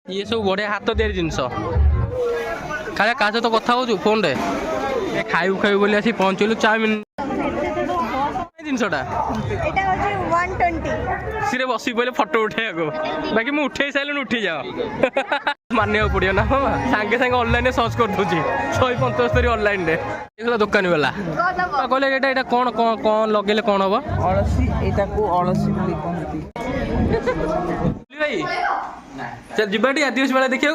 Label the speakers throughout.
Speaker 1: ये सब बढ़िया हाथ तैयारी जिनस खाली का सहित कथा हो फोन रे खाइबू खाइबू बोली आसी पहुँचलु चाउमिन जिनसटा सी बस पड़े फटो उठे बाकी मुझे उठे सारे उठी जाओ मानिया पड़ो ना सागे सागे ऑनलाइन सर्च कर दूसरी 175 ऑनलाइन देखला दुकानी वाला कहले ये कौन कौन कौन लगे कौन हम
Speaker 2: अलसी अलसी
Speaker 1: भाई चल जीवाटी आदिवासी मेला देखा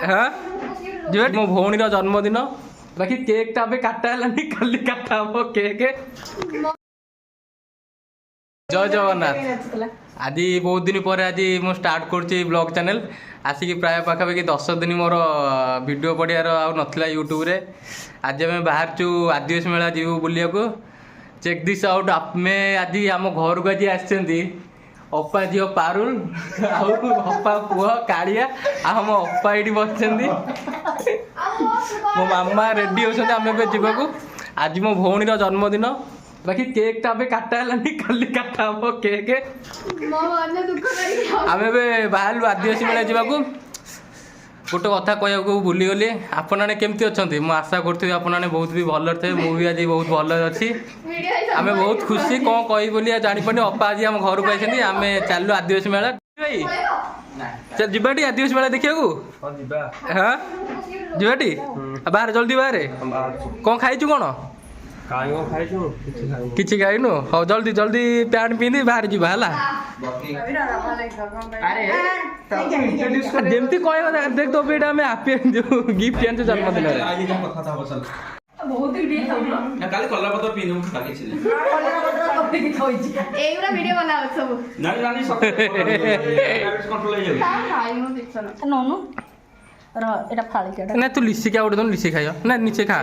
Speaker 1: हाँ जीवा मो भौणीर जन्मदिन बाकी केक टा काटा है खाली काटा हम केक जय जगन्नाथ आज बहुत दिन पर आज मु स्टार्ट कर ब्लॉग चैनल आसिक प्राय पाखापाखि 10 दिन मोर वीडियो पड़ियार आला यूट्यूब रे आज आम बाहर चु आदिवासी मेला जीव बुलिया को चेक दिस आउट आमे आज आम घर को आज आसी अप्पा झील पारुल अप्पा पुह कालिया आम अप्पा ये बस मो मामा रेडी होती आम जावाक आज मो भौणीर जन्मदिन बाकी केक टा काटा है खाली काटा हम केक आम बाहर आदिवासी मेला जावाक गोटे कथा कहू भूलीगली आपने केमती अच्छा मुझे आशा करी आपने बहुत भी भल थे मुझे आज बहुत भल अच्छी आम बहुत खुशी कौन कही बोली जापारे अप्पा आज आम घर को आई आम चलु आदिवासी मेला भाई चल जीवाटी आदिवासी मेला देखा हाँ जीवाटी बाहर जल्दी बाहर कौन खाइचु कौन किसी खाइनु हाँ जल्दी जल्दी पैंट पिंधि बाहर जा जमती कह देख तो बेटा आम हापी जो गिफ्ट आनी जन्मदिन ना तू लिसी क्या उठे लिसी खाई ना नीचे खा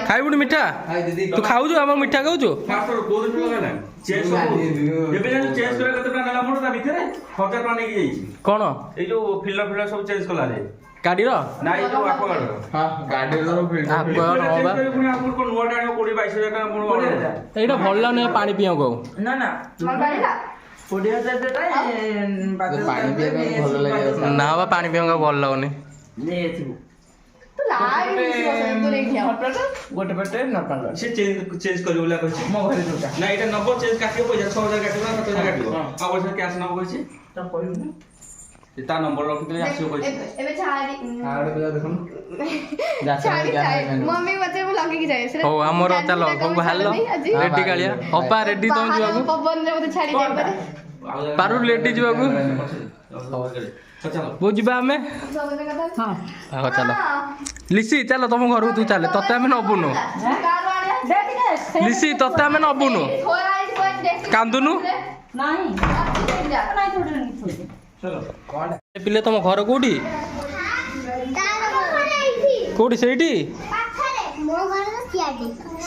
Speaker 1: खाइबुनी मीठा तू खाऊ आम मीठा खाऊ कौन गाड़ी भल लगुनि पानी पिया को ना बा पानी पिया भल लगुनि
Speaker 2: गोटे पेटे
Speaker 3: चेंज कर ना ये नब चेंज काट पैसा 6000 काट कैश नब ता नंबर रखिले आसियो
Speaker 4: मम्मी बच्चे को लगे की जाए
Speaker 1: ओ हमर चलो सब हालो रेडी कालिया अप्पा रेडी तुम जीवाकू
Speaker 4: पवन रे मते छाड़ी दे
Speaker 1: पारु रेडी जीवाकू वो जीवा हमें हां चलो लिसी चलो तुम घर तू चले तते हमें नबुनु लिसी तते हमें नबुनु कांदुनु नहीं पिले तुम घर कौटी कौटी से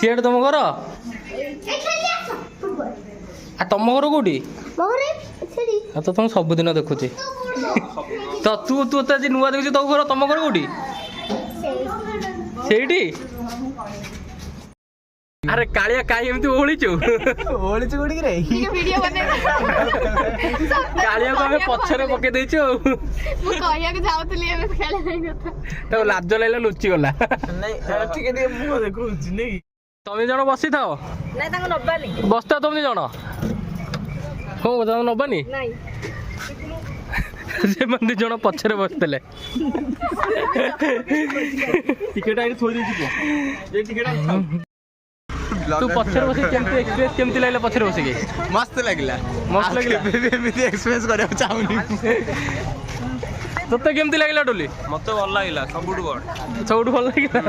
Speaker 1: सीआड तुम घर तुम घर कौटी तो तुम सबुदिन देखुची तो तू तू तो नुआ देखु तो घर तुम घर कौटी से अरे कालिया काई एमती ओळीचु
Speaker 2: ओळीचु गुडी रे
Speaker 4: वीडियो बने
Speaker 1: कालिया को हमें पछरे पके देछु
Speaker 4: मु कहिया के जाउतली एमे खेले नहीं कथा
Speaker 1: तो लाज लाइला लुचि गला
Speaker 2: नहीं ठीक है मु देखु नै
Speaker 1: तुम जण बसी थाओ
Speaker 4: नहीं तांग नबानी
Speaker 1: बसता तुम जण हो जण नबानी
Speaker 4: नहीं
Speaker 1: से मंदी जण पछरे बसतले
Speaker 3: टिकट आई थोड़ी देछि ये टिकट
Speaker 1: तू पछरे बसी केमती एक्सपीरियंस केमती लागला पछरे बसी के
Speaker 2: मस्त लागला एमती एक्सपीरियंस करिया चाहुनी
Speaker 1: तोते केमती लागला डोली
Speaker 3: मते भल लागला सबुडु बड
Speaker 1: सबुडु भल लागला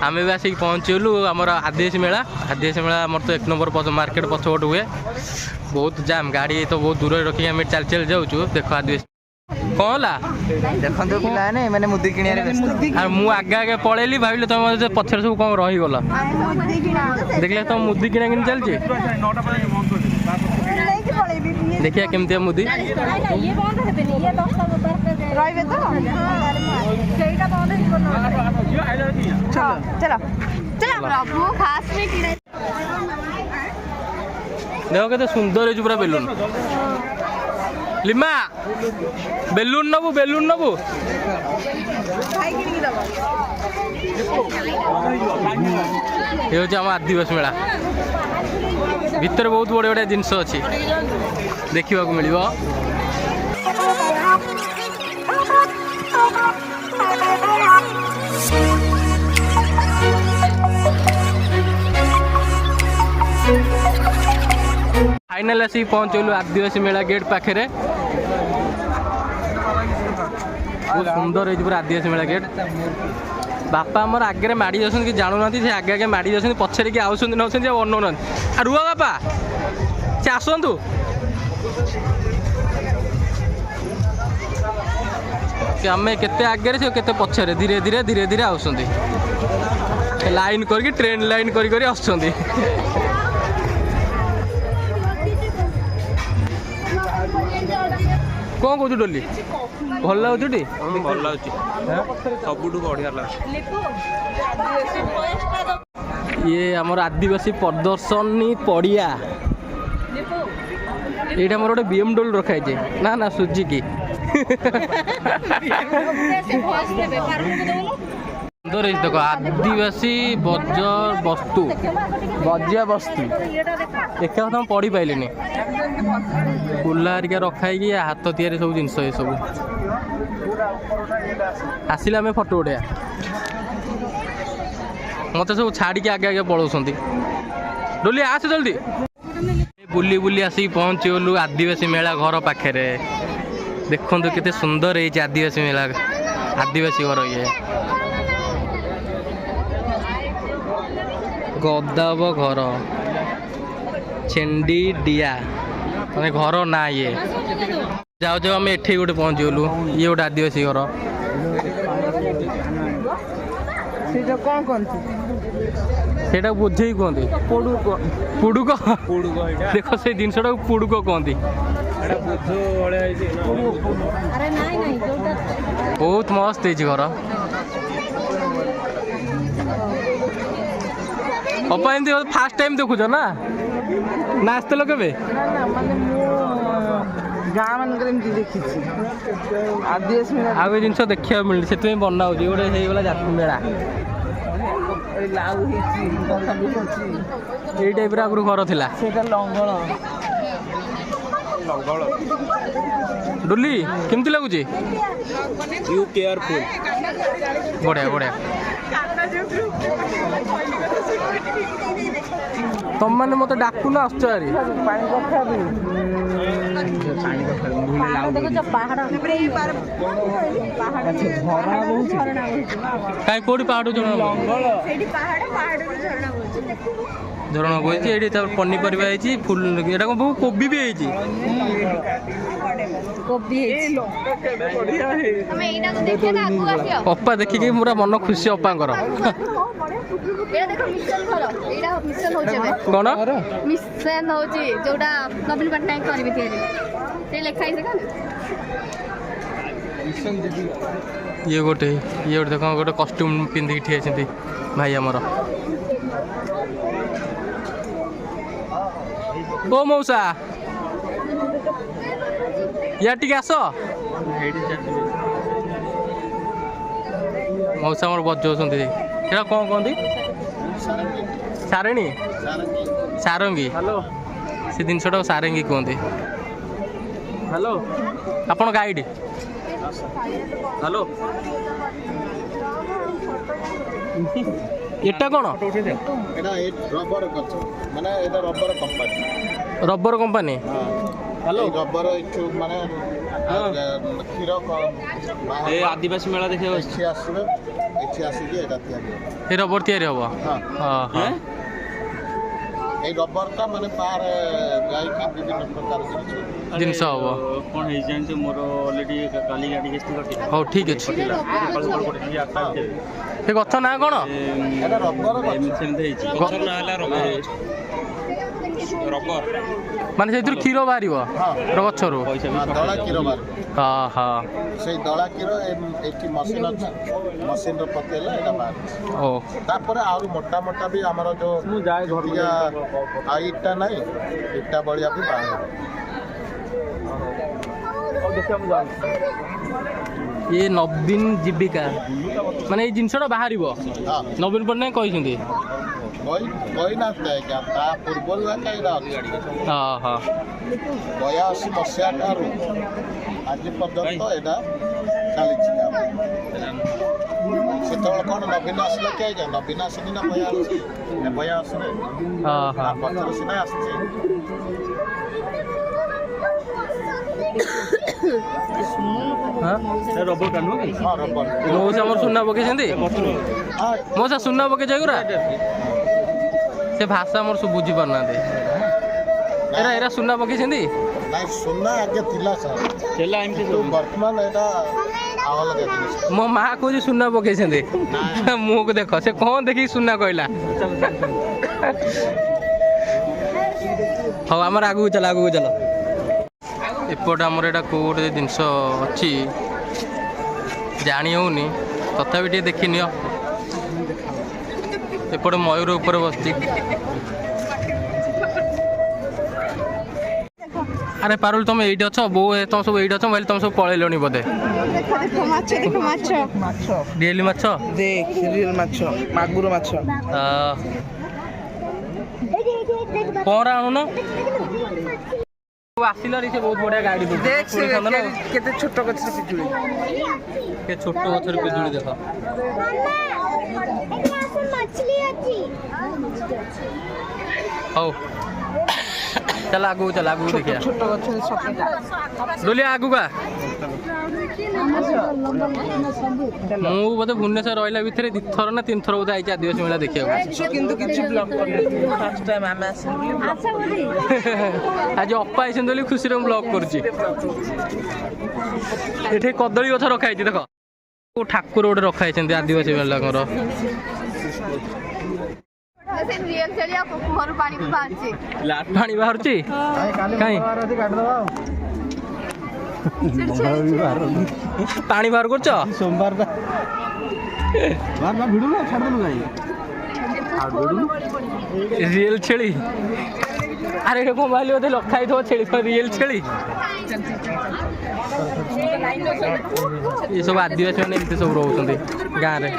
Speaker 1: आमे भी आसिक पहुँचलु आमर आदिवासी मेला आमर तो 1 नंबर मार्केट पछपट हुए बहुत जाम गाड़ी तो बहुत दूर रखी आम चल चल जाऊँ देख आदिवासी कौन
Speaker 2: देखो पे मैंने मुदी किनिया
Speaker 1: मु आगे आगे पलैली भाविले तुम पछरे सब कौन रहीगला देखले तुम मुदी किना कि चलती देखिए केमती मुदी
Speaker 4: चलो चलो प्रभु खास में
Speaker 1: देख केते सुंदर है पूरा बेलून लिमा बेलून नबू ये हूँ आम आदिवासी मेला भितर बहुत बड़े बड़े जिनस अच्छी देखा मिल फाइनल आसिक पहुँचलु आदिवासी मेला गेट पाखे बहुत सुंदर है पूरा आदिवासी मेला गेट बापा आमर आगे माड़ी जाऊँ कि जानू ना से आगे आगे माड़ी जाऊँ पछरे कि आउस नौ अनौना आ रुह बापा से आसतु आम केते आगे से केते पछरे धीरे धीरे धीरे धीरे आउसंती लाइन करके ट्रेन लाइन करी आसुंती कौन कौन डोली भल लगुच
Speaker 3: भल लाଗୁଛି ସବୁଠୁ ବଢିଆ ଲାଗୁଛି
Speaker 1: ये आमर आदिवासी प्रदर्शनी पड़िया ये मोर गोटे BMW रखाई ना ना सुजुकी देख आदिवासी बजार वस्तु बजिया वस्तु एक कथा पढ़ी पाइल कुला हरिका रखाई हाथ तैयारी सब जिन सब आसिले आम फोटो उठा मत सब छाड़ी आगे आगे पलाउंट डोली आस जल्दी बुली बुली आसिक पहुँची गलु आदिवासी मेला घर पाखे देखु केते सुंदर है आदिवासी मेला आदिवासी घर ये गदाब घर छेंडी डिया मैंने घर ना ये जाओ जाओ आम एठे गोटे पहुँची गलु ये गोटे आदिवासी घर सेटा बुझे कहते पुड़ुक देख से जिनटा पुड़ुक कहते बहुत मस्त है घर अपा एमती फास्ट टाइम देखुच ना ना आसल के आगे जिन देखा मिले से बना हो गोटे जाती मेला ये टाइप आगु घर थिला डुली केमती लगुच
Speaker 3: यू केयरफुल
Speaker 1: बढ़िया बढ़िया तुम मैंने मत डाकू ना आसरी कहीं कौटी पहाड़ झरणा बोलती ये पनीपरिया फुल ये कोबी भी अपा देखिए पूरा मन खुशी अपांकर कौन
Speaker 4: मिशन होची जोटा नवीन पटनायक करबी थिए लिखाई
Speaker 1: ये गोटे देख गोटे कस्ट्यूम पिंधिक ठिया भाई आमर ओ मौसा या टी आस मौसा मोर बजाउं क्या कौन कहती सारणी सारंगी से जिनटा सारंगी कहते हेलो आपण गाइड हेलो एटा कौन रबर कंपनी हेलो
Speaker 2: रबर माने क्षीर
Speaker 3: आदिवासी मेला देखिए
Speaker 1: रबर तैयारी हम
Speaker 2: रबर का माने बाहर गाई का विभिन्न प्रकार
Speaker 1: जिनस हम
Speaker 3: कौन है जान मोर ऑलरेडी काली गाड़ी किस्त करती
Speaker 1: हो ठीक अच्छे ये गथ ना कौन
Speaker 2: रबर
Speaker 3: सेमते ना रबर
Speaker 1: ମାନେ ସେଇଥିରୁ କ୍ଷୀର ବାହାରିବ ଗଛରୁ
Speaker 2: ଦଳା କ୍ଷୀର ବାହାର
Speaker 1: ହଁ ହଁ
Speaker 2: ସେଇ ଦଳା କ୍ଷୀର ଏଠି ମସିନ୍ ଅଛି ମସିନ୍ର ପକେଇଲେ ଏଇଟା ବାହାରେ
Speaker 1: ଓ
Speaker 2: ତାପରେ ଆହୁରି ମୋଟା ମୋଟା ବି ଆମର ଯୋଉ ଇଟା ନାହିଁ ଇଟା ଭଳିଆ ବି ବାହାରେ
Speaker 1: ଇଏ ନବୀନ ଜୀବିକା ମାନେ ଏଇ ଜିନିଷଟା ବାହାରିବ
Speaker 2: ହଁ
Speaker 1: ନବୀନ ପଟ୍ଟନାୟକ କହିଛନ୍ତି
Speaker 2: କହିନାହାନ୍ତି ଆଜ୍ଞା ତା ପୂର୍ବରୁ ଆଜ୍ଞା ଏଇଟା ଅଛି
Speaker 1: ହଁ ହଁ
Speaker 2: 82 ମସିହା ଠାରୁ ଆଜି ପର୍ଯ୍ୟନ୍ତ ଏଇଟା ଚାଲିଛି ସେତେବେଳେ କ'ଣ ନବୀନ ଆସିଲା କି ଆଜ୍ଞା ନବୀନ ଆସିନି ନା ଭୟା ଆସୁଛି ଭୟା ଆସୁନି
Speaker 1: ହଁ ହଁ
Speaker 2: ପଛରେ ସିନା ଆସିଛି
Speaker 3: ରବର ଟା ନୁହଁ କି
Speaker 2: ହଁ ରବର
Speaker 1: ମଉସା ଆମର ସୁନା ପକେଇଛନ୍ତି
Speaker 2: ହଁ
Speaker 1: ମଉସା ସୁନା ପକେଇଛ ଏଗୁରା ସେ ଭାଷା ମୋର ସବୁ ବୁଝି ପାରୁନାହାନ୍ତି ଏରା ଏରା ସୁନା ପକେଇଛନ୍ତି
Speaker 2: ନାଇଁ ସୁନା ଆଗେ ଥିଲା ସାର୍
Speaker 3: ହେଲା ଏମିତି
Speaker 2: କିନ୍ତୁ ବର୍ତ୍ତମାନ ଏଇଟା ଆଉ ଅଲଗା ଜିନିଷ
Speaker 1: ମୋ ମା କହୁଛି ସୁନା ପକେଇଛନ୍ତି ମୁହଁକୁ ଦେଖ ସେ କଣ ଦେଖିକି ସୁନା କହିଲା ହଉ ଆମର ଆଗକୁ ଚାଲ ଏପଟେ ଆମର ଏଇଟା କେଉଁ ଗୋଟେ ଜିନିଷ ଅଛି ଜାଣି ହେଉନି ତଥାପି ଟିକେ ଦେଖିନିଅ ଏପଟେ ମୟୂର ଉପରେ ବସିଛି ଆରେ ପାରୁଲ ତମେ ଏଇଠି ଅଛ ବୋଉ ତମ ସବୁ ଏଇଠି ଅଛ ମୁଁ ତମ ସବୁ ପଳେଇଲଣି ବୋଧେ ରିଏଲି ମାଛ
Speaker 5: ମାଗୁର ମାଛ
Speaker 1: ପହଁରା ଆଣୁନ ଆସିଲାରି ସେ ବହୁତ ବଢିଆ ଗାଡି
Speaker 5: କେତେ ଛୋଟ ଗଛର ପିଜୁଳି
Speaker 1: କେ ଛୋଟ ଗଛରେ ପିଜୁଳି ଦେଖ ହଉ ଚାଲ ଆଗକୁ ଦେଖିବା
Speaker 5: ଛୋଟ ଗଛରେ ସଫେଟା
Speaker 1: ଡୋଲିଆ ଆଗକୁ ମୁଁ ବୋଧେ ଭୁବନେଶ୍ୱର ରହିଲା ଭିତରେ 2 ଥର ନା 3 ଥର ବୋଧେ ଆଇଛି ଆଦିବାସୀ ମେଳା ଦେଖିବାକୁ
Speaker 5: କିନ୍ତୁ କିଛି ବ୍ଲଗ କରିନି ଫାର୍ଷ୍ଟ ଟାଇମ୍ ଆମେ ଆସିଲୁ
Speaker 1: ଆଜି ଅପା ଆଇଛନ୍ତି ବୋଲି ଖୁସିରେ ମୁଁ ବ୍ଲଗ କରୁଛି ଏଠି କଦଳୀ ଗଛ ରଖା ହେଇଛି ଦେଖ ଠାକୁର ଗୋଟେ ରଖା ହେଇଛନ୍ତି ଆଦିବାସୀ ମେଳାଙ୍କର ପାଣି ବାହାରୁଛି କାଇଁ ପାଣି ବାହାର କରୁଛ
Speaker 3: ସୋମବାର
Speaker 1: ରିଏଲ ଛେଳି ଆରେ ଏଟା କଣ ବାହାରିଲି ବୋଧେ ଲଖା ହେଇଥିବ ଛେଳି ରିଏଲ ଛେଳି ଏସବୁ ଆଦିବାସୀ ମାନେ ଏମିତି ସବୁ ରହୁଛନ୍ତି ଗାଁରେ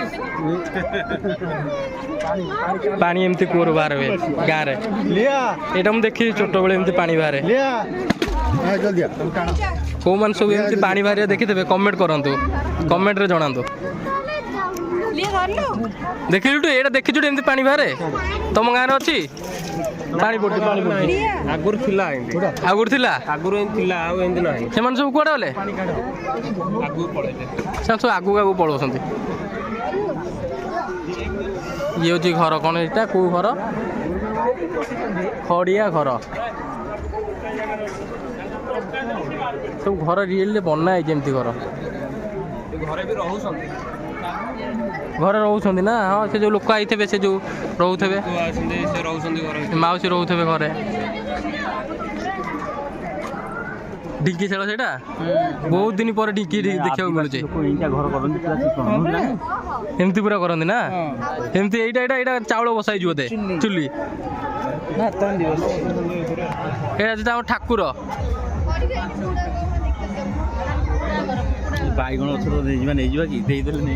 Speaker 1: ପାଣି ଏମିତି କୂଅରୁ ବାହାରେ ହୁଏ ଗାଁରେ ଏଇଟା ମୁଁ ଦେଖିଛି ଛୋଟବେଳେ ଏମିତି ପାଣି ବାହାରେ କୋଉମାନେ ସବୁ ଏମିତି ପାଣି ବାହାରିବା ଦେଖିଥିବେ କମେଣ୍ଟ କରନ୍ତୁ କମେଣ୍ଟରେ ଜଣାନ୍ତୁ ଦେଖିଲୁ ତୁ ଏଇଟା ଦେଖିଛୁ ଏମିତି ପାଣି ବାହାରେ ତମ ଗାଁରେ ଅଛି ପାଣି ପଡୁଛି
Speaker 3: ଆଗରୁ ଥିଲା
Speaker 1: ଆଗରୁ
Speaker 3: ଏମିତି ଥିଲା ଆଉ ଏମିତି ନାହିଁ
Speaker 1: ସେମାନେ ସବୁ କୁଆଡେ ଗଲେ ସେମାନେ ସବୁ ଆଗକୁ ପଳାଉଛନ୍ତି ଇଏ ହଉଛି ଘର କ'ଣ ଏଇଟା କୋଉ ଘର ଖଡ଼ିଆ ଘର ସବୁ ଘର ରିଏଲରେ ବନା ହେଇଛି ଏମିତି ଘର ଘରେ ରହୁଛନ୍ତି ନା ହଁ ସେ ଯୋଉ ଲୋକ ଆଇଥିବେ ସେ ଯୋଉ ରହୁଥିବେ ମାଉସୀ ରହୁଥିବେ ଘରେ ଢିଙ୍କି ଖେଳ ସେଇଟା ବହୁତ ଦିନ ପରେ ଢିଙ୍କି ଦେଖିବାକୁ ମିଳୁଛି ଏମିତି ପୁରା କରନ୍ତି ନା ଏମିତି ଏଇଟା ଚାଉଳ ବସାଇଛି ବୋଧେ ଚୁଲି ଏଇଟା ଯେମିତି ଆମ ଠାକୁର
Speaker 3: ବାଇଗଣ ଗଛ ନେଇଯିବା କି ଦେଇଦେଲେ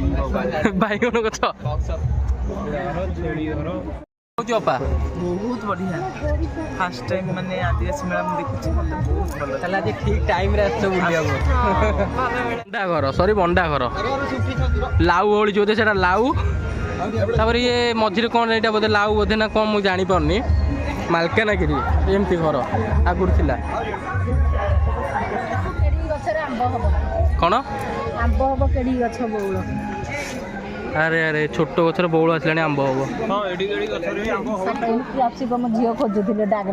Speaker 1: ବାଇଗଣ ଗଛ ଅପା
Speaker 5: ବହୁତ ବଢିଆ ଫାର୍ଷ୍ଟ ଟାଇମ୍ ମାନେ ଆଦିବାସୀ ମେଳା ମୁଁ ଦେଖୁଛି ମତେ ବହୁତ ଭଲ
Speaker 1: ତାହେଲେ ଆଜି ଠିକ ଟାଇମରେ ଆସିଛ ବୁଲିବାକୁ ବଣ୍ଡା ଘର ଲାଉ ଓଳିଛି ବୋଧେ ସେଟା ଲାଉ ତାପରେ ଇଏ ମଝିରେ କ'ଣ ଏଇଟା ବୋଧେ ଲାଉ ବୋଧେ ନା କ'ଣ ମୁଁ ଜାଣିପାରୁନି ମାଲକାନଗିରି ଏମିତି ଘର ଆଗରୁ ଥିଲା କ'ଣ ଆରେ ଛୋଟ ଗଛର ବଉଳ ଆସିଲାଣି ଆମ୍ବ ହବ
Speaker 6: ଝିଅ ଖୋଜୁଥିଲେ ଡାକ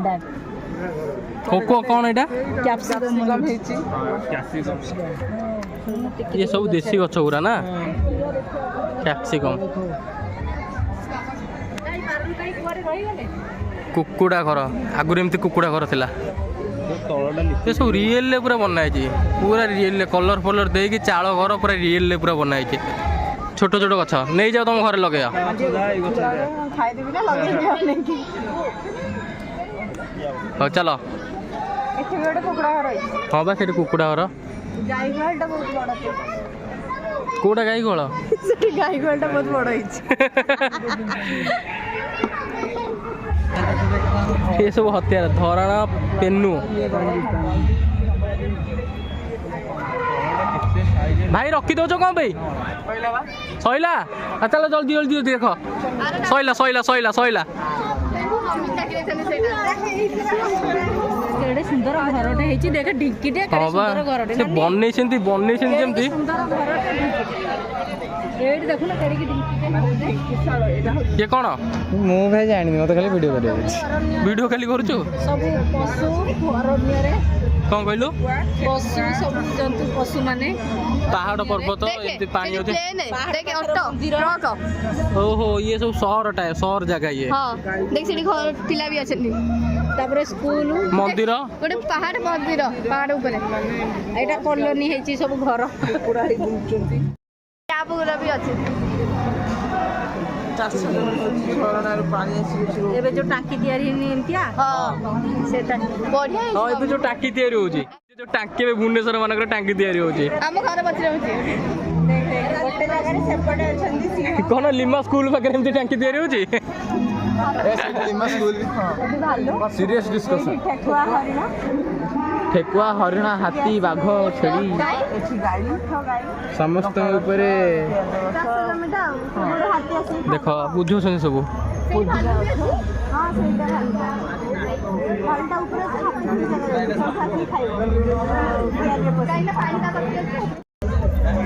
Speaker 1: କ'ଣ ଏଇଟା
Speaker 5: କ୍ୟାପ୍ସିକମ୍ ହେଇଛି
Speaker 1: ଇଏ ସବୁ ଦେଶୀ ଗଛ ଗୁରା ନା କ୍ୟାପ୍ସିକମ୍ କୁକୁଡ଼ା ଘର ଆଗରୁ ଏମିତି କୁକୁଡ଼ା ଘର ଥିଲା ଏ ସବୁ ରିଏଲରେ ପୁରା ବନା ହେଇଛି ପୁରା ରିଏଲରେ କଲର ଫଲର ଦେଇକି ଚାଳ ଘର ପୁରା ରିଏଲରେ ପୁରା ବନା ହେଇଛି ଛୋଟ ଛୋଟ ଗଛ ନେଇଯାଅ ତମ ଘରେ ଲଗେଇବ
Speaker 5: ଖାଇଦେବି ନା ଲଗେଇବି ନେଇକି
Speaker 1: ହଉ ଚାଲ
Speaker 5: ଏଠି ବି ଗୋଟେ କୁକୁଡ଼ା ଘର ହେଇଛି
Speaker 1: ହଁ ବା ସେଠି କୁକୁଡ଼ା ଘର
Speaker 5: ଗାଈ ଗୁହାଳଟା ବହୁତ ବଡ଼
Speaker 1: କୋଉଟା ଗାଈ ଗୋଳ
Speaker 5: ସେଠି ଗାଈ ଗୁହାଳଟା ବହୁତ ବଡ଼ ହେଇଛି
Speaker 1: ଏସବୁ ହତିଆର ଧରାଣ ପେନୁ ଭାଇ ରଖିଦଉଛ କ'ଣ ପାଇଁ ସଇଲା ଚାଲ ଜଲ୍ଦି ଜଲ୍ଦି ଜଲ୍ଦି ଦେଖ ସଇଲା ସଇଲା ସଇଲା ସଇଲା
Speaker 6: କେଡ଼େ ସୁନ୍ଦର ଘରଟେ ହେଇଛି ଦେଖ ଢିଙ୍କିଟେ କେଡ଼େ
Speaker 1: ହଁ ବା
Speaker 6: ସୁନ୍ଦର ଘରଟେ
Speaker 1: ସେ ବନେଇଛନ୍ତି ଯେମିତି
Speaker 6: ସୁନ୍ଦର ଘରଟେ ଏଇଠି ଦେଖୁନ କେଡ଼ିକି ଢିଙ୍କିଟେ
Speaker 1: ଇଏ କ'ଣ
Speaker 7: ମୁଁ ଭାଇ ଜାଣିନି ମତେ ଖାଲି ଭିଡ଼ିଓ କରିବାକୁ ଅଛି
Speaker 1: ଭିଡ଼ିଓ ଖାଲି କରୁଛୁ
Speaker 6: ସବୁ ପଶୁ ଅରଣ୍ୟରେ
Speaker 1: କ'ଣ କହିଲୁ
Speaker 6: ପଶୁ ସବୁ ଜନ୍ତୁ ପଶୁମାନେ
Speaker 1: ପାହାଡ଼ ପର୍ବତ ଏମିତି ପାଣି ଅଛି
Speaker 4: ଦେଖେ ଅଟୋ ଟ୍ରକ୍
Speaker 1: ଓହୋ ଇଏ ସବୁ ସହର ଜାଗା ଇଏ
Speaker 4: ହଁ ଦେଖ ସେଠି ଘର ପିଲା ବି ଅଛନ୍ତି
Speaker 6: ତାପରେ ସ୍କୁଲ
Speaker 1: ମନ୍ଦିର
Speaker 4: ଗୋଟେ ପାହାଡ଼ ମନ୍ଦିର ପାହାଡ଼ ଉପରେ
Speaker 6: ଏଇଟା କଲୋନୀ ହେଇଛି ସବୁ ଘର
Speaker 5: କୁକୁଡ଼ା ହେଇ ବୁଲୁଛନ୍ତି
Speaker 4: ଟ୍ୟାପ୍ ଗୁରା ବି ଅଛି
Speaker 5: ଚାଷ ଝରଣାରୁ ପାଣି ଆସିକି
Speaker 6: ଏବେ ଯୋଉ ଟାଙ୍କି ତିଆରି ହେଇନି ଏମିତିଆ
Speaker 4: ହଁ
Speaker 6: ସେଟା
Speaker 4: ବଢିଆ
Speaker 1: ହଁ
Speaker 4: ହେଇଛି
Speaker 1: ଏବେ ଯୋଉ ଟାଙ୍କି ତିଆରି ହଉଛି ଯୋଉ ଟାଙ୍କି ଏବେ ଭୁବନେଶ୍ୱର ମାନଙ୍କର ଟାଙ୍କି ତିଆରି ହଉଛି
Speaker 4: ଆମ ଘର ପଛରେ ହଉଛି
Speaker 5: ଗୋଟେ ଜାଗାରେ ସେପଟେ ଅଛନ୍ତି ସିଂହ
Speaker 1: କ'ଣ ଲିମା ସ୍କୁଲ ପାଖରେ ଏମିତି ଟାଙ୍କି ତିଆରି ହଉଛି
Speaker 7: ସିରିୟସ୍ ଡିସ୍କସନ୍ ଠେକୁଆ ହରିଣ ହାତୀ ବାଘ ଛେଳି
Speaker 5: ଏଠି ଗାଈ
Speaker 7: ସମସ୍ତଙ୍କ ଉପରେ
Speaker 1: ଦେଖ ବୁଝୁଛନ୍ତି ସବୁ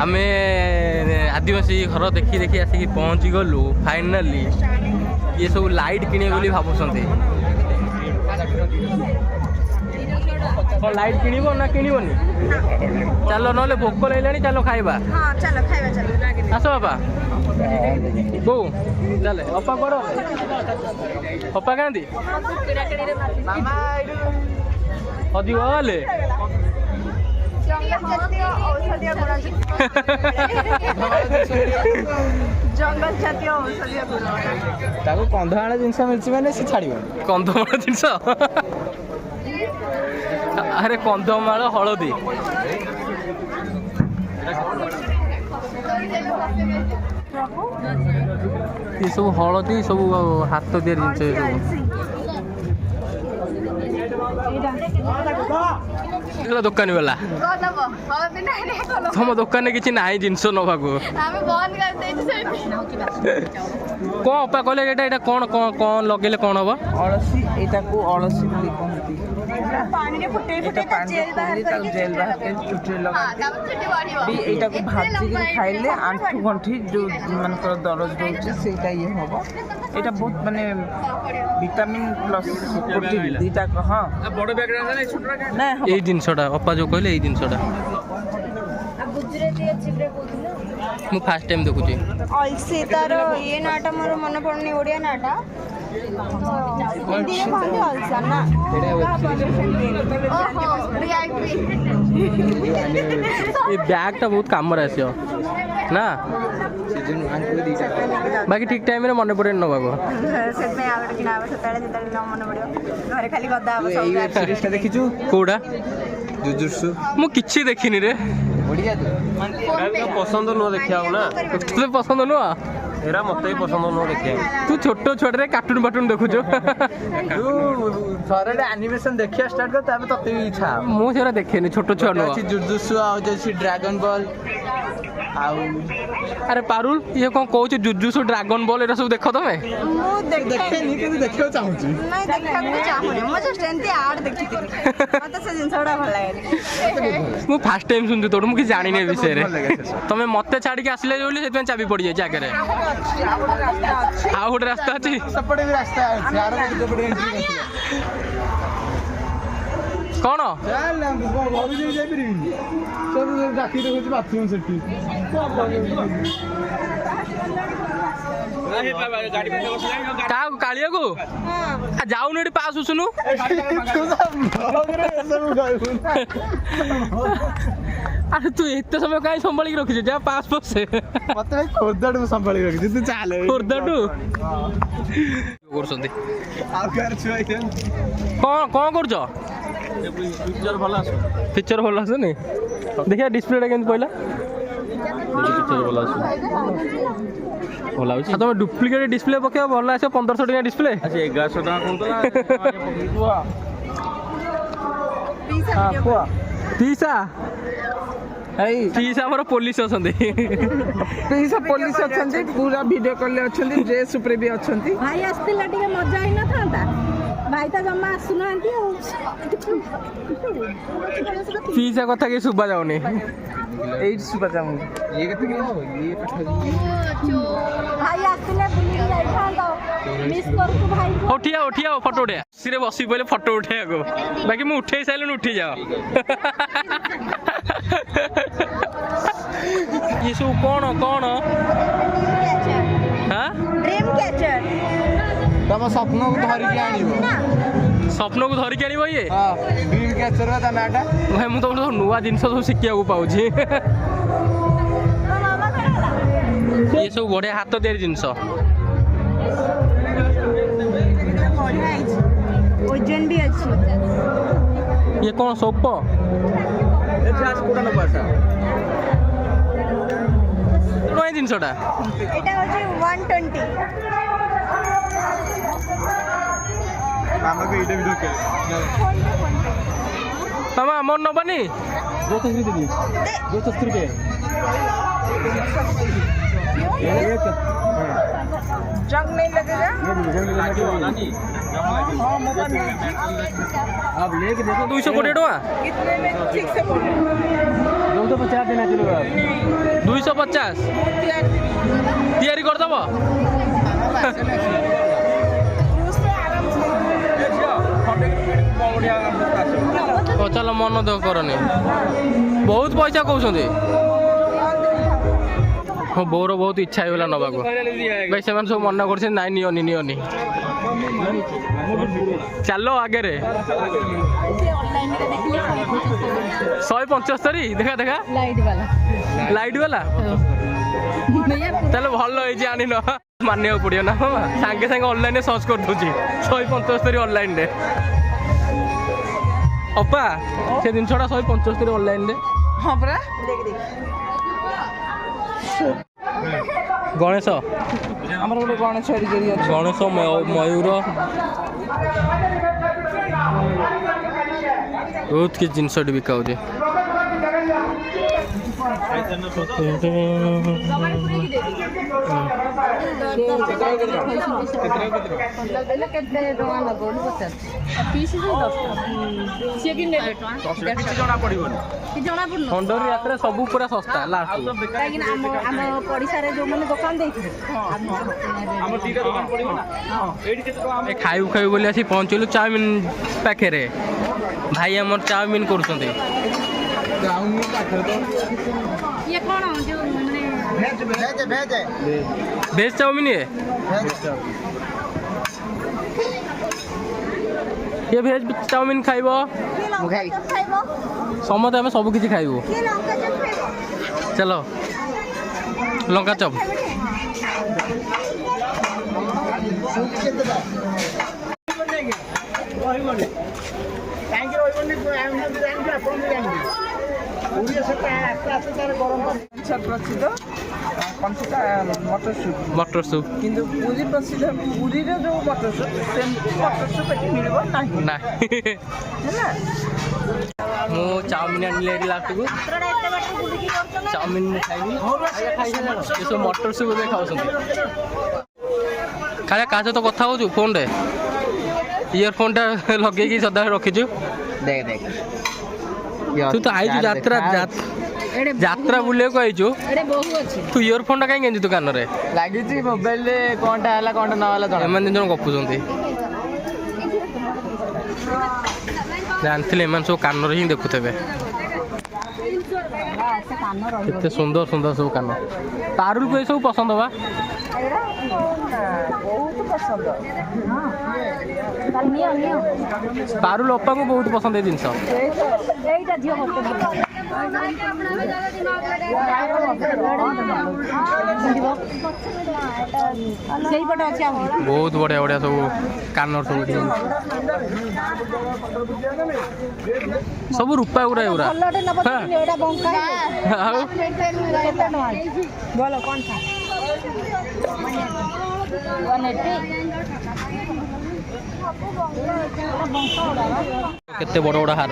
Speaker 1: ଆମେ ଆଦିବାସୀ ଘର ଦେଖି ଦେଖି ଆସିକି ପହଞ୍ଚି ଗଲୁ ଫାଇନାଲି ଇଏ ସବୁ ଲାଇଟ୍ କିଣିବେ ବୋଲି ଭାବୁଛନ୍ତି କ'ଣ ଲାଇଟ୍ କିଣିବ ନା କିଣିବନି ଚାଲ ନହେଲେ ଭୋକ ଲାଗିଲାଣି ଚାଲ ଖାଇବା ଆସ ବାପା ବୋଉ ଚାଲେ ଅପା କୁଆଡ଼ ଅପା କାହାନ୍ତି ଅଧିକ ହେଲେ
Speaker 5: ଜଙ୍ଗଲ ଜାତୀୟ ଔଷଧୀୟ ଗୁଣ
Speaker 7: ତାକୁ କନ୍ଧମାଳ ଜିନିଷ ମିଳିଛି ମାନେ ସେ ଛାଡ଼ିବନି
Speaker 1: କନ୍ଧମାଳ ଜିନିଷ ଆରେ କନ୍ଧମାଳ ହଳଦୀ ଏସବୁ ହଳଦୀ ସବୁ ହାତ ତିଆରି ଜିନିଷ ଏସବୁ ଦୋକାନୀ ବାଲା ତମ ଦୋକାନରେ କିଛି ନାହିଁ ଜିନିଷ ନବାକୁ
Speaker 4: ଆମେ ବନ୍ଦ କରିଦେଇଛୁ ସେଠି
Speaker 1: କ'ଣ ଅପା କହିଲେ ଏଇଟା କ'ଣ କ'ଣ କ'ଣ ଲଗେଇଲେ କ'ଣ ହବ
Speaker 5: ଅଳସୀ ଏଇଟାକୁ ଅଳସୀ ବୋଲି କହନ୍ତି ପାଣିରେ ଫୁଟେଇ ତାକୁ ଜେଲ୍ ବାହାର କରି ଚୁଟିରେ ଲଗାନ୍ତି ବି ଏଇଟାକୁ ଭାଜିକି ଖାଇଲେ ଆଣ୍ଠୁ ଗଣ୍ଠି ଯୋଉ ମାନଙ୍କର ଦରଜ ରହୁଛି ସେଇଟା ଇଏ ହବ ଏଇଟା ବହୁତ ମାନେ ଭିଟାମିନ୍ ପ୍ଲସ୍ ପ୍ରୋଟିନ୍ ଦୁଇଟା ହଁ ନାଇଁ
Speaker 1: ଏଇ ଜିନିଷଟା ଅପା ଯୋଉ କହିଲେ ଏଇ ଜିନିଷଟା ମୁଁ ଫାର୍ଷ୍ଟ ଟାଇମ୍ ଦେଖୁଛି
Speaker 8: ଅଲସି ତାର ଇଏ ନାଁଟା ମୋର ମନେ ପଡୁନି ଓଡ଼ିଆ ନାଁଟା ହିନ୍ଦୀରେ କହନ୍ତି ଅଲସା ନା
Speaker 1: ଏ ବ୍ୟାଗ୍ଟା ବହୁତ କାମରେ ଆସିବ ନା ବାକି ଠିକ୍ ଟାଇମ୍ରେ ମନେ ପଡ଼େନି ନେବାକୁ
Speaker 8: ସେଥିପାଇଁ ଆଉ ଗୋଟେ କିଣା ହବ ସେତେବେଳେ ଯେତେବେଳେ ନ ମନେ ପଡ଼ିବ ଘରେ ଖାଲି ଗଦା ହବ ସବୁ
Speaker 7: ଏଇ ୱେବ୍ ସିରିଜଟା ଦେଖିଛୁ
Speaker 1: କୋଉଟା
Speaker 7: ଜୁଜୁତ୍ସୁ
Speaker 1: ମୁଁ କିଛି ଦେଖିନି ରେ
Speaker 7: ବଢ଼ିଆ ତ
Speaker 2: ପସନ୍ଦ ନୁହଁ ଦେଖିବାକୁ ନା
Speaker 1: ତୋତେ ପସନ୍ଦ ନୁହଁ
Speaker 2: ଏରା ମତେ ବି ପସନ୍ଦ ନୁହଁ ଦେଖିବାକୁ
Speaker 1: ତୁ ଛୋଟ ଛୁଆଟାରେ କାର୍ଟୁନ ଫାଟୁନ ଦେଖୁଛୁ
Speaker 7: ଥରେ ଆନିମେସନ ଦେଖିବା ଷ୍ଟାର୍ଟ କର ତାପରେ ତତେ ବି ଇଚ୍ଛା ହବ
Speaker 1: ମୁଁ ସେଗୁରା ଦେଖେନି ଛୋଟ ଛୁଆ ନୁହଁ
Speaker 7: ଅଛି ଜୁଜୁତ୍ସୁ ଆଉ ଅଛି ଡ୍ରାଗନ ବଲ୍ ଆଉ
Speaker 1: ଆରେ ପାରୁଲ ଇଏ କ'ଣ କହୁଛୁ ଜୁଜୁସୁ ଡ୍ରାଗନ ବଲ୍ ଏରା ସବୁ ଦେଖ ତମେ
Speaker 8: ମୁଁ
Speaker 7: ଦେଖେନି କିନ୍ତୁ ଦେଖିବାକୁ ଚାହୁଁଛି
Speaker 8: ନାଇଁ ଦେଖିବାକୁ ଚାହୁଁନି ମୁଁ ଜଷ୍ଟ ଏମିତି ଆଡ୍ ଦେଖିଥିଲି ମତେ ସେ ଜିନିଷ ଗୁଡ଼ା ଭଲ ଲାଗେନି
Speaker 1: ମୁଁ ଫାର୍ଷ୍ଟ ଟାଇମ୍ ଶୁଣୁଛି ତୋଠୁ ମୁଁ କିଛି ଜାଣିନି ଏ ବିଷୟରେ ତମେ ମତେ ଛାଡ଼ିକି ଆସିଲେ ବୋଲି ସେଥିପାଇଁ ଚାବି ପଡ଼ିଯାଇଛି ଆଗରେ ଆଉ ଗୋଟେ ରାସ୍ତା ଅଛି
Speaker 7: ସେପଟେ ବି ରାସ୍ତା ଅଛି ଆର ସେପଟେ ଏଣ୍ଟ୍ରି ଅଛି
Speaker 1: କ'ଣ
Speaker 7: ଚାଲ ନା ଘରୁ ଯାଇ ଯାଇପାରିବିନି ସବୁ ଡାକି ଦେଖୁଛି ବାଥରୁମ୍ ସେଠି
Speaker 1: କାହାକୁ କାଳିଆକୁ ଯାଉନୁ ଏଠି ପାସ୍ ଉସୁନୁ ଆରେ ତୁ ଏତେ ସମୟ କାହିଁ ସମ୍ଭାଳିକି ରଖିଛୁ ଯା ପାସ୍ ବସେ
Speaker 7: ମତେ ଖୋର୍ଦ୍ଧାଠୁ ସମ୍ଭାଳିକି ରଖିଛି ତୁ ଚାଲେ
Speaker 1: ଖୋର୍ଦ୍ଧାଠୁ କରୁଛନ୍ତି
Speaker 7: ଆଉ କାହାର ଛୁଆ
Speaker 1: କଣ କରୁଛ ପିକ୍ଚର ଭଲ ଆସୁନି ଦେଖିବା ଡିସପ୍ଲେଟା କେମିତି ପଇଲା ପିକ୍ଚର ଭଲ ଆସୁନି ଭଲ ଲାଗୁଛି ତମେ ଡୁପ୍ଲିକେଟ୍ ଡିସପ୍ଲେ ପକେଇବା ଭଲ ଆସିବ 1500 ଟଙ୍କା ଡିସପ୍ଲେ
Speaker 3: 1100 ଟଙ୍କା କହୁଥିଲା
Speaker 1: ପିସା ପିସା ଆମର ପୋଲିସ ଅଛନ୍ତି
Speaker 5: ପିସା ପୋଲିସ ଅଛନ୍ତି ପୁରା ଭିଡ଼ିଓ କଲ୍ ଅଛନ୍ତି ଡ୍ରେସ୍ ଉପରେ ବି ଅଛନ୍ତି
Speaker 6: ଭାଇ ଆସିଥିଲା ଟିକେ ମଜା ହେଇନଥାନ୍ତା ଭାଇ ତ ଜମା ଆସୁନାହାନ୍ତି ଆଉ
Speaker 1: ପିସା କଥା କିଛି ଶୁଭା ଯାଉନି
Speaker 5: ଏଇଠି ସୁବା ଯାଉନି
Speaker 7: ଇଏ କେତେ କିଲୋ ହବ ଇଏ
Speaker 6: ଭାଇ ଆସିଥିଲେ ବୁଲିକି ଯାଇଥାନ୍ତ ମିସ୍ କରୁଛୁ ଭାଇ
Speaker 1: ହଉ ଠିଆ ହଉ ଫଟୋ ଉଠେଇବା ସିରେ ବସି ପଇଲେ ଫଟୋ ଉଠେଇବାକୁ ବାକି ମୁଁ ଉଠେଇ ସାରିଲିଣି ଉଠିଯାଅ ଇଏ ସବୁ କଣ
Speaker 8: ଡ୍ରିମ୍ କ୍ୟାଚର
Speaker 7: ତମ ସ୍ୱପ୍ନକୁ ଧରିକି ଆଣିବ
Speaker 1: ସ୍ୱପ୍ନକୁ ଧରିକି ଆଣିବ ଇଏ
Speaker 7: ଡ୍ରିମ୍ କ୍ୟାଚର ତା ନାଁଟା
Speaker 1: ଭାଇ ମୁଁ ତମର ନୂଆ ଜିନିଷ ସବୁ ଶିଖିବାକୁ ପାଉଛି ଇଏ ସବୁ ବଢିଆ ହାତ ତିଆରି ଜିନିଷ
Speaker 8: ବଢିଆ ହେଇଛି ଓଜନ ବି ଅଛି
Speaker 1: ଇଏ କଣ ସୋପ ନୂଆ ଜିନିଷଟା
Speaker 8: ଏଇଟା ହଉଛି 120
Speaker 7: ଆମକୁ ଏଇଟା ବି ଦରକାର
Speaker 1: ତମେ ଆମର ନବନି
Speaker 5: जंग नहीं लगेगा
Speaker 7: अब लेके देखो
Speaker 1: 220 टଙ୍କା
Speaker 5: कितने में ठीक से बोलो
Speaker 7: 250 देना चलेगा
Speaker 1: 250 ତିଆରି କରିଦେବ ଚାଲ ମନ ଦେହ କରନି ବହୁତ ପଇସା କହୁଛନ୍ତି ହଁ ବୋଉର ବହୁତ ଇଚ୍ଛା ହେଇଗଲା ନେବାକୁ ଭାଇ ସେମାନେ ସବୁ ମନା କରୁଛନ୍ତି ନାଇଁ ନିଅନି ଚାଲ ଆଗରେ 175 ଦେଖା ଲାଇଟ୍ ବାଲା ତାହେଲେ ଭଲ ହେଇଛି ଆଣିନ ମାନିବାକୁ ପଡ଼ିବ ନା ସାଙ୍ଗେ ସାଙ୍ଗେ ଅନଲାଇନରେ ସର୍ଚ୍ଚ କରିଦେଉଛି 175 ଅନଲାଇନରେ ଅପା ସେ ଜିନିଷଟା 175 ଅନଲାଇନରେ
Speaker 5: हाँ परा
Speaker 1: ଗଣେଶ
Speaker 5: ଆମର ଗୋଟେ ଗଣେଶ ହରିଗରି ଅଛି
Speaker 1: ଗଣେଶ ମୟୂର ବହୁତ କିଛି ଜିନିଷ ଏଠି ବିକା ହଉଛି ଖଣ୍ଡଗିରି ଯାତ୍ରା ସବୁ ପୁରା ଶସ୍ତା ଲାଷ୍ଟ
Speaker 6: ଆମ ପଡ଼ିଶାରେ ଯୋଉମାନେ ଦୋକାନ ଦେଇଥିଲେ
Speaker 1: ଖାଇବୁ ବୋଲି ଆସି ପହଞ୍ଚିଲୁ ଚାଉମିନ ପାଖରେ ଭାଇ ଆମର ଚାଉମିନ କରୁଛନ୍ତି
Speaker 6: ଇଏ କ'ଣ ଯୋଉ ମାନେ
Speaker 1: ଭେଜ ଚାଉମିନ ଇଏ ଭେଜ ଚାଉମିନ ଖାଇବ ସମସ୍ତେ ଆମେ ସବୁ କିଛି ଖାଇବୁ ଚାଲ ଲଙ୍କା ଚପ୍
Speaker 5: प्रसिद्ध कंचटा मटर सूप
Speaker 1: କିନ୍ତୁ
Speaker 5: पूरी प्रसिद्ध पूरी जो मटर सूप सेम मटर सूप एटी मिलबो नाही
Speaker 1: ନା ମୁଁ ଚାଉମିନ ଆଣିଲି ଏଠି ଲାଷ୍ଟକୁ ଚାଉମିନ ଖାଇବି ଏସବୁ ମଟର ସୁପ୍ ଏବେ ଖାଉଛନ୍ତି କାଳେ କାହା ସହିତ କଥା ହଉଛୁ ଫୋନରେ ଇୟର ଫୋନଟା ଲଗେଇକି ସଦାବେଳେ ରଖିଛୁ
Speaker 7: देख
Speaker 1: ତୁ ତ ଆଇଛୁ ଯାତ୍ରା ବୁଲିବାକୁ ଆଇଛୁ ତୁ ଇୟର ଫୋନଟା କାହିଁ କେଞ୍ଚୁ ତୁ କାନରେ
Speaker 7: ଲାଗିଛି ମୋବାଇଲରେ କଣଟା ହେଲା କଣଟା ନ ହେଲା ଜଣା
Speaker 1: ଏମାନେ 2 ଜଣ ଗପୁଛନ୍ତି ଜାଣିଥିଲେ ଏମାନେ ସବୁ କାନରେ ହିଁ ଦେଖୁଥିବେ କେତେ ସୁନ୍ଦର ସବୁ କାନ ପାରୁଲକୁ ଏସବୁ ପସନ୍ଦ ବା
Speaker 5: ବହୁତ ପସନ୍ଦ।
Speaker 1: ପାରୁଲ ଅପାଙ୍କୁ ବହୁତ ପସନ୍ଦ ଏ ଜିନିଷ।
Speaker 6: ଏଇଟା ଝିଅ ସେଇପଟେ ଅଛି ଆହୁରି
Speaker 1: ବହୁତ ବଢିଆ ବଢିଆ ସବୁ କାନର ସବୁ ଏଠି। ସବୁ ରୂପା ଗୁରା ଏଗୁରା।
Speaker 6: ଭଲଟେ ନବ
Speaker 1: ହଁ।
Speaker 6: ଏଇଟା ବଙ୍କା
Speaker 1: ଆଉ
Speaker 6: କେତେ ଟଙ୍କା ଭଲ କଣ
Speaker 1: କେତେ ବଡ ବଡ ହାର।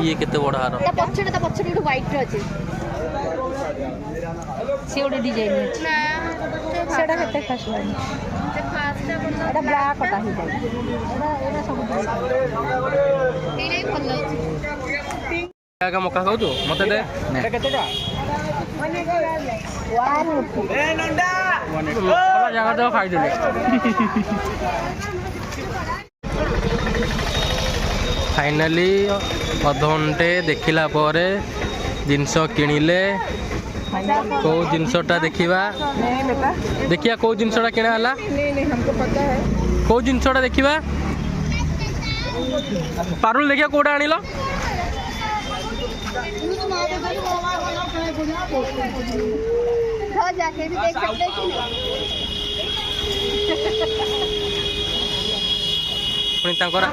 Speaker 1: ଇଏ କେତେ ବଡ ହାର।
Speaker 4: ତା ପଛରେ ଗୋଟେ ହ୍ୱାଇଟ୍ ଅଛି।
Speaker 6: ସେ ଗୋଟେ ଡିଜାଇନ ଅଛି ସେଟା କେତେ ଖାସ ଲାଗେ ଏଟା ବ୍ଲାକ୍ ଟା ହେଇଯାଏ ଏଟା ସବୁ
Speaker 4: ଏଇଟା ଭଲ ଅଛି।
Speaker 1: ଏକା ମକା ଖାଉଛୁ ମତେ ଦେ। ଜାଗା ତ ଖାଇଦେଲି। ଫାଇନାଲି ଅଧଘଣ୍ଟେ ଦେଖିଲା ପରେ ଜିନିଷ କିଣିଲେ। କୋଉ ଜିନିଷଟା ଦେଖିବା କୋଉ ଜିନିଷଟା କିଣା ହେଲା। କୋଉ ଜିନିଷଟା ଦେଖିବା ପାରୁଲ ଦେଖିବା କୋଉଟା ଆଣିଲ।
Speaker 4: जाके भी देख सकते हैं कि
Speaker 1: ପୁଣି ତାଙ୍କର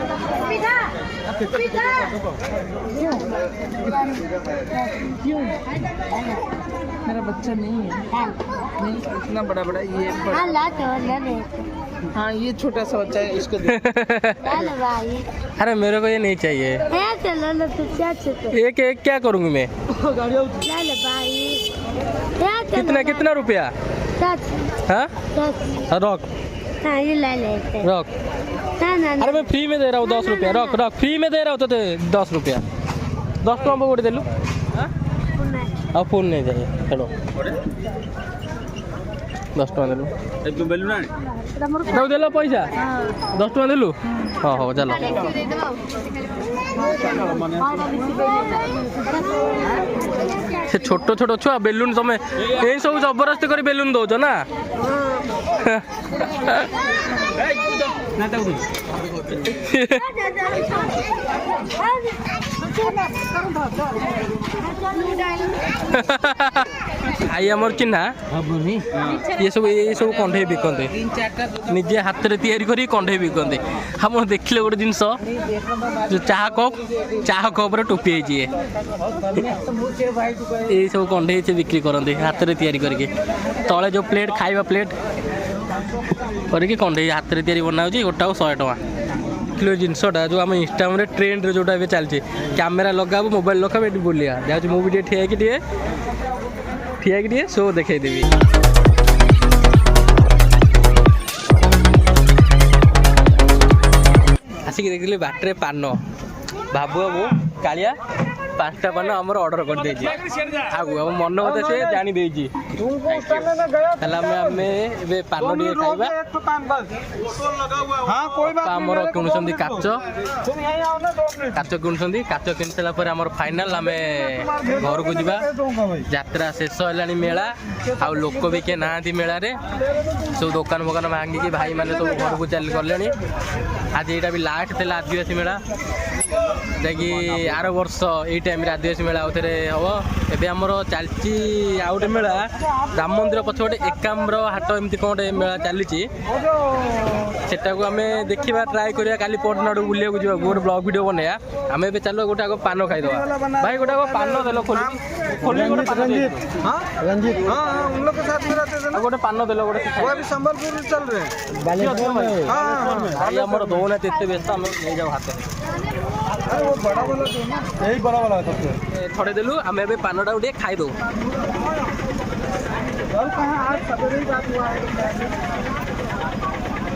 Speaker 5: मेरा बच्चा नहीं है नहीं इतना बड़ा बड़ा ये बड़ा। हाँ ये छोटा सा बच्चा है इसको
Speaker 1: अरे मेरे को ये नहीं चाहिए। एक एक क्या करूँगी मैं। कितना कितना रुपया। हाँ रख रख। अरे मैं फ्री में दे रहा हूँ 10 रुपया। रख रख फ्री में दे रहा हूँ तो 10 रुपया 10 टଙ୍କା गोटे देलु। ଆଉ ଫୋନ୍ ନେଇ ଯାଏ ଛାଡ଼ 10 ଟଙ୍କା ଦେଲୁ। ତାକୁ ଦେଲ ପଇସା 10 ଟଙ୍କା ଦେଲୁ। ହଁ ହଉ ଚାଲ। ସେ ଛୋଟ ଛୋଟ ଛୁଆ ବେଲୁନ ତମେ ଏଇ ସବୁ ଜବରଦସ୍ତି କରି ବେଲୁନ ଦଉଛ ନା। ଭାଇ ଆମର ଚିହ୍ନା ଇଏ ସବୁ କଣ୍ଢେଇ ବିକନ୍ତି ନିଜେ ହାତରେ ତିଆରି କରି କଣ୍ଢେଇ ବିକନ୍ତି। ଆପଣ ଦେଖିଲେ ଗୋଟେ ଜିନିଷ ଯୋଉ ଚାହା କପରେ ଟୋପି ହେଇଛି ଏଇ ସବୁ କଣ୍ଢେଇ ସେ ବିକ୍ରି କରନ୍ତି ହାତରେ ତିଆରି କରିକି। ତଳେ ଯୋଉ ପ୍ଲେଟ୍ ଖାଇବା ପ୍ଲେଟ୍ କରିକି କଣ୍ଢେଇ ହାତରେ ତିଆରି ବନା ହେଉଛି ଗୋଟାକୁ 100 ଟଙ୍କା କିଲୋ। ଜିନିଷଟା ଯେଉଁ ଆମ ଇନଷ୍ଟାଗ୍ରାମରେ ଟ୍ରେଣ୍ଡରେ ଯେଉଁଟା ଏବେ ଚାଲିଛି କ୍ୟାମେରା ଲଗାବୁ ମୋବାଇଲ ଲଗାବୁ ଏଠି ବୁଲିବା ଯାଉଛି ମୁଁ ବି ଟିକେ ଠିଆ ହେଇକି ଟିକେ ସୋ ଦେଖେଇଦେବି। ଆସିକି ଦେଖିଲି ବାଟରେ ପାନ ଭାବୁ କାଳିଆ 5ଟା ପାନ ଆମର ଅର୍ଡ଼ର କରିଦେଇଛି। ଆଗୁ ଆମ ମନ କଥା ସେ ଜାଣିଦେଇଛି। ତାହେଲେ ଆମେ ଏବେ ପାନ ଟିକେ ଖାଇବା। ଆମର କିଣୁଛନ୍ତି କାଚ କିଣୁଛନ୍ତି। କାଚ କିଣି ସାରିଲା ପରେ ଆମର ଫାଇନାଲ ଆମେ ଘରକୁ ଯିବା। ଯାତ୍ରା ଶେଷ ହେଲାଣି ମେଳା ଆଉ ଲୋକ ବି କିଏ ନାହାନ୍ତି ମେଳାରେ। ସବୁ ଦୋକାନ ଫୋକାନ ଭାଙ୍ଗିକି ଭାଇମାନେ ସବୁ ଘରକୁ ଚାଲି ଗଲେଣି। ଆଜି ଏଇଟା ବି ଲାଷ୍ଟ ଥିଲା ଆଦିବାସୀ ମେଳା ଯାଇକି ଆର ବର୍ଷ ଏଇ ଟାଇମ୍ରେ ଆଦିବାସୀ ମେଳା ଆଉ ଥରେ ହେବ। ଏବେ ଆମର ଚାଲିଛି ଆଉ ଗୋଟେ ମେଳା ରାମ ମନ୍ଦିର ପଛପଟେ ଏକାମ୍ର ହାଟ ଏମିତି କ'ଣ ଗୋଟେ ମେଳା ଚାଲିଛି। ସେଟାକୁ ଆମେ ଦେଖିବା ଟ୍ରାଏ କରିବା କାଲି ପରଦିନ ଆଡ଼କୁ ବୁଲିବାକୁ ଯିବାକୁ ଗୋଟେ ବ୍ଲଗ୍ ଭିଡ଼ିଓ ବନେଇବା। ଆମେ ଏବେ ଚାଲ ଗୋଟେ ଆଗ ପାନ ଖାଇଦେବା। ଭାଇ ଗୋଟେ ଆଗ ପାନ ଦେଲ ଖୋଲିକି ଗୋଟେ ପାନ ଦେଲ ଗୋଟେ ଭାଇ ଆମର ଦଉନାହାନ୍ତି ଏତେ ବ୍ୟସ୍ତ ଆମେ ନେଇଯାଉ ହାତ ଥରେ ଦେଲୁ। ଆମେ ଏବେ ପାନଟାକୁ ଟିକେ ଖାଇଦେଉ।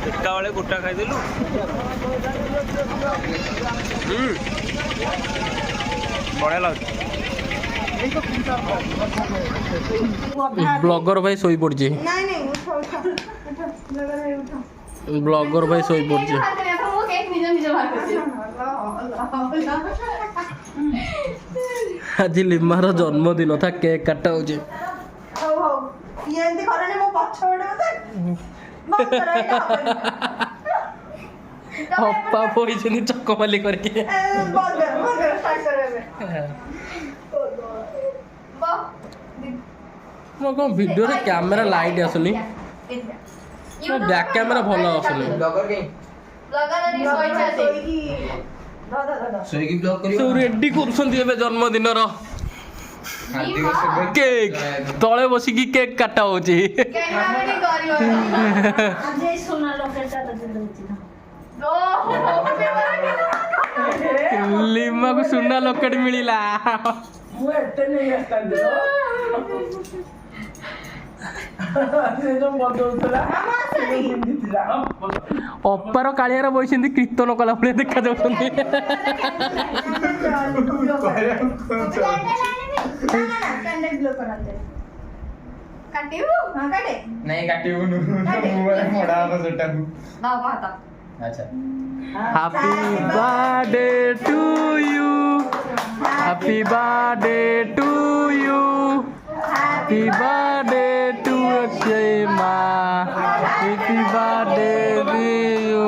Speaker 1: ଏକା ବେଳେ ଗୋଟା ଖାଇଦେଲୁ। ବଢ଼ିଆ ଲାଗୁଛି। ବ୍ଲଗର ଭାଇ ଶୋଇପଡ଼ିଛି। ବ୍ଲଗର ଭାଇ ଶୋଇପଡ଼ିଛି। ଆଜି ଲିମାର ଜନ୍ମଦିନ ତା କେକ୍ କାଟା ହଉଛି।
Speaker 8: ହଉ ହଉ ଇଏ ଏମିତି କରେନି ମୋ ପଛ ପଟେ ବନ୍ଦ କର ଏଇଟା ହବନି।
Speaker 1: ଅପା ପଇଛନ୍ତି ଚକମାଲି କରିକି।
Speaker 8: ବନ୍ଦ କର ଷ୍ଟାର୍ଟ କର ଏବେ।
Speaker 1: ମୋ କ'ଣ ଭିଡ଼ିଓରେ କ୍ୟାମେରା ଲାଇଟ୍ ଆସୁନି, ବ୍ୟାକ୍ କ୍ୟାମେରା ଭଲ ଆସୁନି। ସବୁ ରେଡି କରୁଛନ୍ତି ଏବେ ଜନ୍ମଦିନର କେକ୍, ତଳେ ବସିକି କେକ୍ କାଟା ହଉଛି। ଲିମାକୁ ସୁନା ଲକେଟ ମିଳିଲା।
Speaker 5: ମୁଁ ଏତେ ନେଇ ଆସିଥାନ୍ତି ସେ ଯୋଉ ବଦଉଥିଲା ପିନ୍ଧିଥିଲା।
Speaker 1: ଅପାର କାଳିଆର ବଇଛନ୍ତି କୀର୍ତ୍ତନ କଲା ଭଳିଆ ଦେଖାଯାଉଛନ୍ତି।
Speaker 7: ନାଇଁ କାଟିବୁନୁ ମଡା ହବ ସେଟାକୁ। ଆଚ୍ଛା
Speaker 1: Happy birthday to you, happy birthday to you, happy birthday to Chema, happy birthday to you।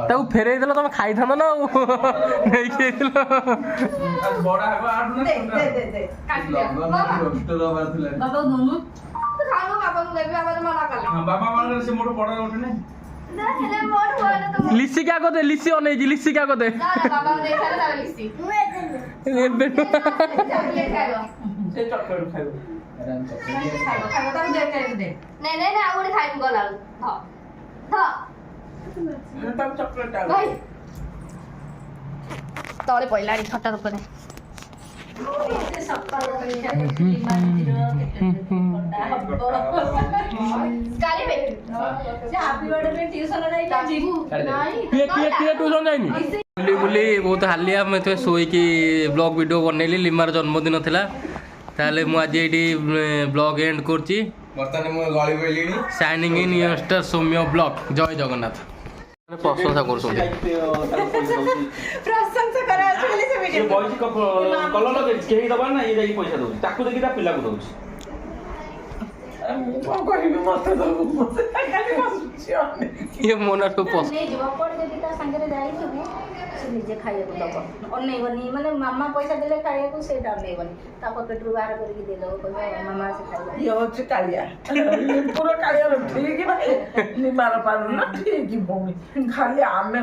Speaker 1: ତାକୁ ଫେରେଇ ଦେଲ, ତମେ ଖାଇଥାନ୍ତ ନା ଆଉ ନେଇକି ଯାଇଥିଲ। লিসি কে আগতে, লিসি অনেকি, লিসি কে আগতে ଏବେ
Speaker 5: ସେ ଚକୋଲେଟ୍ ଖାଇବ। ତାକୁ ଚକୋଲେଟ୍
Speaker 4: ତଳେ ପଇଲାଣି ଖଟା ଉପରେ।
Speaker 1: ବୁଲି ବୁଲି ବହୁତ ହାଲିଆ, ମୁଁ ଏଥିପାଇଁ ଶୋଇକି ବ୍ଲଗ୍ ଭିଡ଼ିଓ ବନେଇଲି। ଲିମାର ଜନ୍ମଦିନ ଥିଲା, ତାହେଲେ ମୁଁ ଆଜି ଏଇଠି ବ୍ଲଗ୍ ଏଣ୍ଡ କରୁଛି।
Speaker 7: ବର୍ତ୍ତମାନ ମୁଁ ଗଳି ପଇଲିଣି।
Speaker 1: Signing in youngster Soumya blog. ଜୟ ଜଗନ୍ନାଥ। ପ୍ରଶଂସା କରୁଛନ୍ତି।
Speaker 8: ପ୍ରଶଂସା କରାଯାଉଛି ବୋଲି ସେ ଭିଡିଓ
Speaker 3: କଲର ଲଗେଇଛି, କେହି ଦବା ନା ଇଏ ଯାଇକି ପଇସା ଦଉଛି, ତାକୁ ଦେଖି ତା ପିଲାକୁ ଦଉଛି।
Speaker 5: ମୁଁ କଣ କହିବି, ମତେ ଦବୁ ମତେ ଖାଲି ବସୁଛି ଅନେଇକି।
Speaker 1: ଇଏ ମୋନା ସବୁ ପସନ୍ଦ।
Speaker 6: ନେଇଯିବ କୁଆଡ଼େ ଯଦି ତା ସାଙ୍ଗରେ ଯାଇଥିବୁ ସେ ନିଜେ ଖାଇବାକୁ ଦବ, ଅନେଇବନି। ମାନେ ମାମା ପଇସା ଦେଲେ ଖାଇବାକୁ ସେଇଟା ଅନେଇବନି, ତା ପକେଟରୁ ବାହାର କରିକି ଦେଇଦବ, କହିବ ମାମା ସେ ଖାଇବା।
Speaker 5: ଇଏ ହଉଛି କାଳିଆ, ପୁରା କାଳିଆ ଠିକ ଭାଇ। ନିମାର ପାରୁନ ଠିକ ଭଉଣୀ, ଖାଲି ଆମେ